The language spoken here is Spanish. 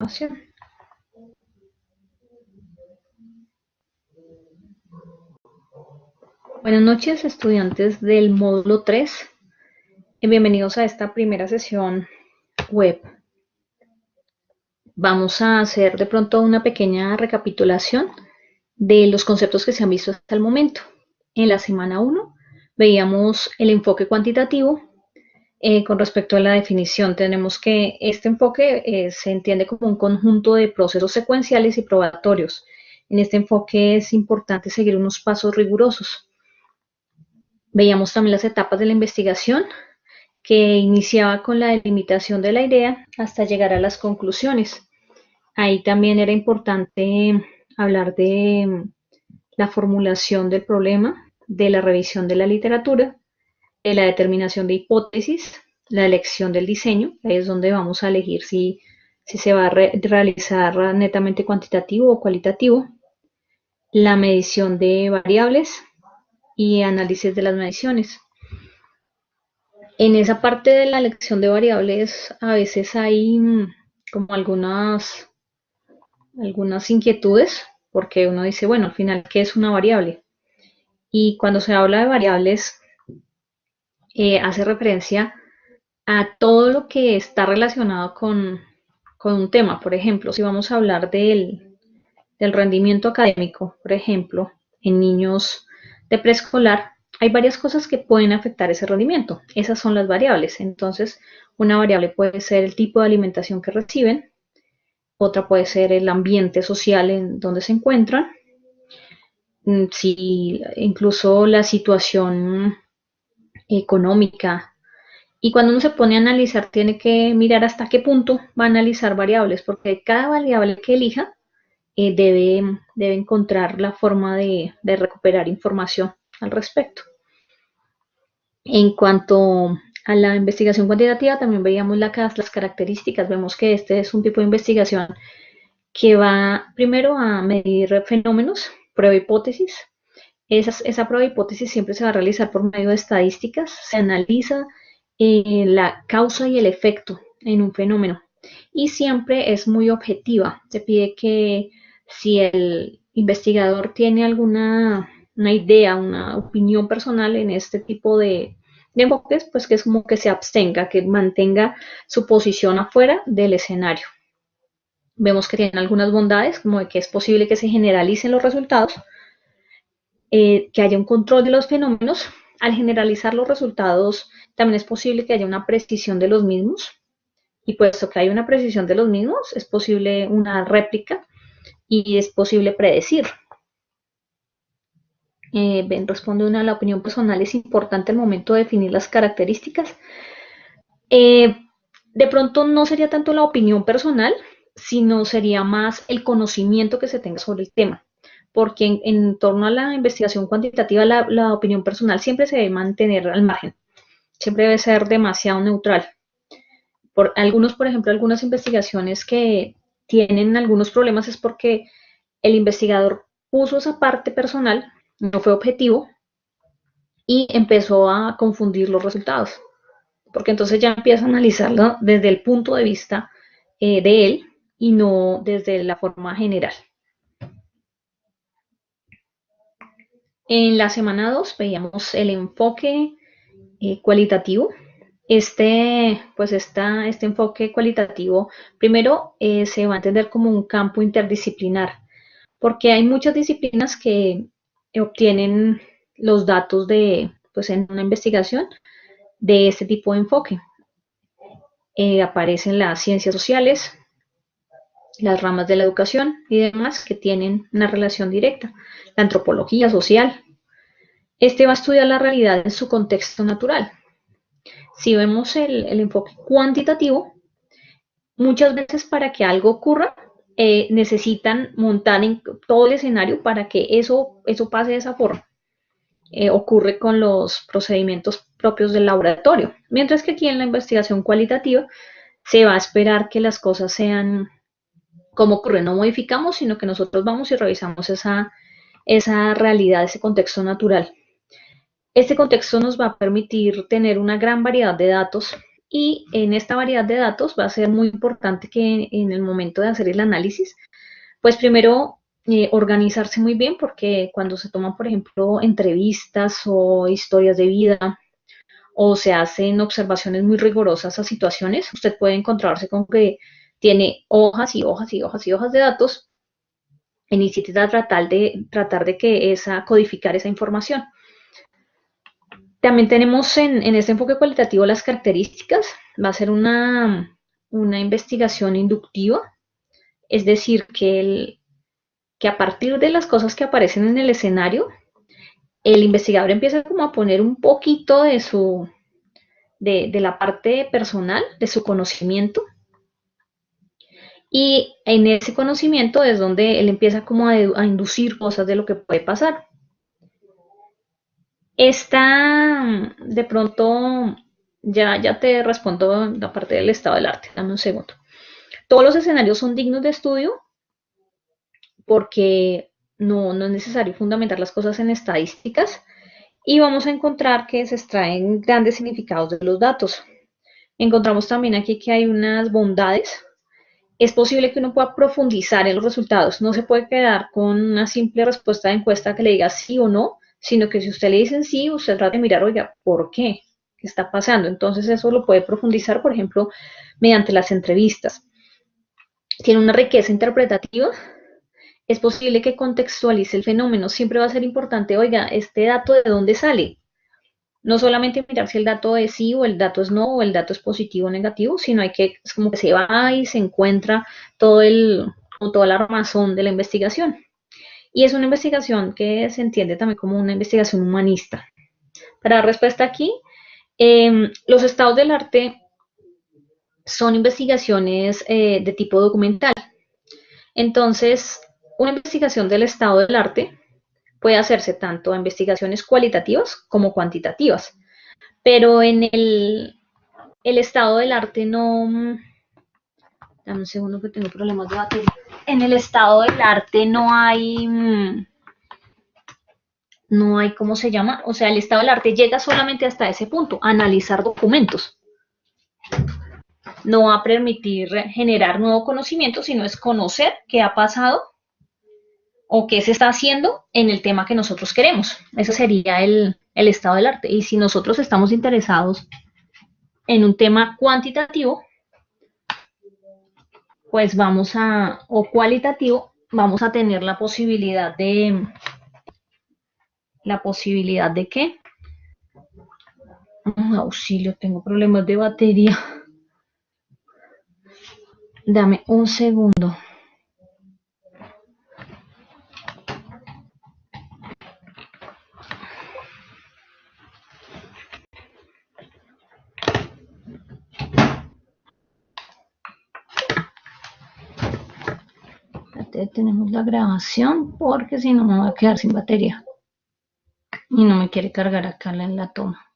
Grabación. Buenas noches, estudiantes del módulo 3. Bienvenidos a esta primera sesión web. Vamos a hacer de pronto una pequeña recapitulación de los conceptos que se han visto hasta el momento. En la semana 1 veíamos el enfoque cuantitativo. Con respecto a la definición, tenemos que este enfoque se entiende como un conjunto de procesos secuenciales y probatorios. En este enfoque es importante seguir unos pasos rigurosos. Veíamos también las etapas de la investigación, que iniciaba con la delimitación de la idea hasta llegar a las conclusiones. Ahí también era importante hablar de la formulación del problema, de la revisión de la literatura, de la determinación de hipótesis, la elección del diseño, ahí es donde vamos a elegir si se va a realizar netamente cuantitativo o cualitativo, la medición de variables y análisis de las mediciones. En esa parte de la elección de variables a veces hay como algunas inquietudes, porque uno dice, bueno, al final, ¿qué es una variable? Y cuando se habla de variables, hace referencia a todo lo que está relacionado con un tema. Por ejemplo, si vamos a hablar del rendimiento académico, por ejemplo, en niños de preescolar, hay varias cosas que pueden afectar ese rendimiento. Esas son las variables. Entonces, una variable puede ser el tipo de alimentación que reciben, otra puede ser el ambiente social en donde se encuentran, si incluso la situación económica. Y cuando uno se pone a analizar, tiene que mirar hasta qué punto va a analizar variables, porque cada variable que elija debe encontrar la forma de recuperar información al respecto. En cuanto a la investigación cuantitativa, también veíamos las características. Vemos que este es un tipo de investigación que va primero a medir fenómenos, prueba hipótesis. Esa prueba hipótesis siempre se va a realizar por medio de estadísticas. Se analiza la causa y el efecto en un fenómeno. Y siempre es muy objetiva. Se pide que si el investigador tiene alguna una idea, una opinión personal en este tipo de enfoques, pues que es como que se abstenga, que mantenga su posición afuera del escenario. Vemos que tienen algunas bondades, como de que es posible que se generalicen los resultados, que haya un control de los fenómenos. Al generalizar los resultados, también es posible que haya una precisión de los mismos, y puesto que hay una precisión de los mismos, es posible una réplica y es posible predecir. Responde una, la opinión personal es importante al momento de definir las características. Eh, de pronto no sería tanto la opinión personal, sino sería más el conocimiento que se tenga sobre el tema, porque en torno a la investigación cuantitativa la opinión personal siempre se debe mantener al margen, siempre debe ser demasiado neutral. Por ejemplo, algunas investigaciones que tienen algunos problemas es porque el investigador puso esa parte personal, no fue objetivo y empezó a confundir los resultados, porque entonces ya empieza a analizarlo desde el punto de vista de él y no desde la forma general. En la semana 2 veíamos el enfoque cualitativo. Este enfoque cualitativo, primero se va a entender como un campo interdisciplinar, porque hay muchas disciplinas que obtienen los datos pues en una investigación de este tipo de enfoque. Aparecen las ciencias sociales, las ramas de la educación y demás que tienen una relación directa. La antropología social. Este va a estudiar la realidad en su contexto natural. Si vemos el enfoque cuantitativo, muchas veces para que algo ocurra, necesitan montar en todo el escenario para que eso pase de esa forma. Ocurre con los procedimientos propios del laboratorio. Mientras que aquí en la investigación cualitativa se va a esperar que las cosas sean como ocurre, no modificamos, sino que nosotros vamos y revisamos esa realidad, ese contexto natural. Este contexto nos va a permitir tener una gran variedad de datos Y en esta variedad de datos va a ser muy importante que en el momento de hacer el análisis, pues primero organizarse muy bien, porque cuando se toman, por ejemplo, entrevistas o historias de vida o se hacen observaciones muy rigurosas a situaciones, usted puede encontrarse con que tiene hojas y hojas y hojas y hojas de datos y necesita tratar de que codificar esa información. También tenemos en este enfoque cualitativo las características. Va a ser una investigación inductiva, es decir, que a partir de las cosas que aparecen en el escenario, el investigador empieza como a poner un poquito de la parte personal, de su conocimiento, y en ese conocimiento es donde él empieza como a inducir cosas de lo que puede pasar. Esta, de pronto, ya te respondo la parte del estado del arte, dame un segundo. Todos los escenarios son dignos de estudio porque no es necesario fundamentar las cosas en estadísticas y vamos a encontrar que se extraen grandes significados de los datos. Encontramos también aquí que hay unas bondades. Es posible que uno pueda profundizar en los resultados. No se puede quedar con una simple respuesta de encuesta que le diga sí o no, sino que si usted le dicen sí, usted trata de mirar, oiga, ¿por qué? ¿Qué está pasando? Entonces eso lo puede profundizar, por ejemplo, mediante las entrevistas. Tiene una riqueza interpretativa. Es posible que contextualice el fenómeno. Siempre va a ser importante, oiga, este dato de dónde sale. No solamente mirar si el dato es sí o el dato es no o el dato es positivo o negativo, sino hay que, es como que se va y se encuentra toda la armazón de la investigación. Y es una investigación que se entiende también como una investigación humanista. Para dar respuesta aquí, los estados del arte son investigaciones de tipo documental. Entonces, una investigación del estado del arte puede hacerse tanto a investigaciones cualitativas como cuantitativas, pero en el estado del arte no. Dame un segundo que tengo problemas de batería. En el estado del arte no hay, ¿cómo se llama? O sea, el estado del arte llega solamente hasta ese punto, analizar documentos. No va a permitir generar nuevo conocimiento, sino es conocer qué ha pasado o qué se está haciendo en el tema que nosotros queremos. Ese sería el estado del arte. Y si nosotros estamos interesados en un tema cuantitativo, pues o cualitativo, vamos a tener la posibilidad de qué. Auxilio, tengo problemas de batería. Dame un segundo. Tenemos la grabación porque si no me voy a quedar sin batería y no me quiere cargar acá en la toma.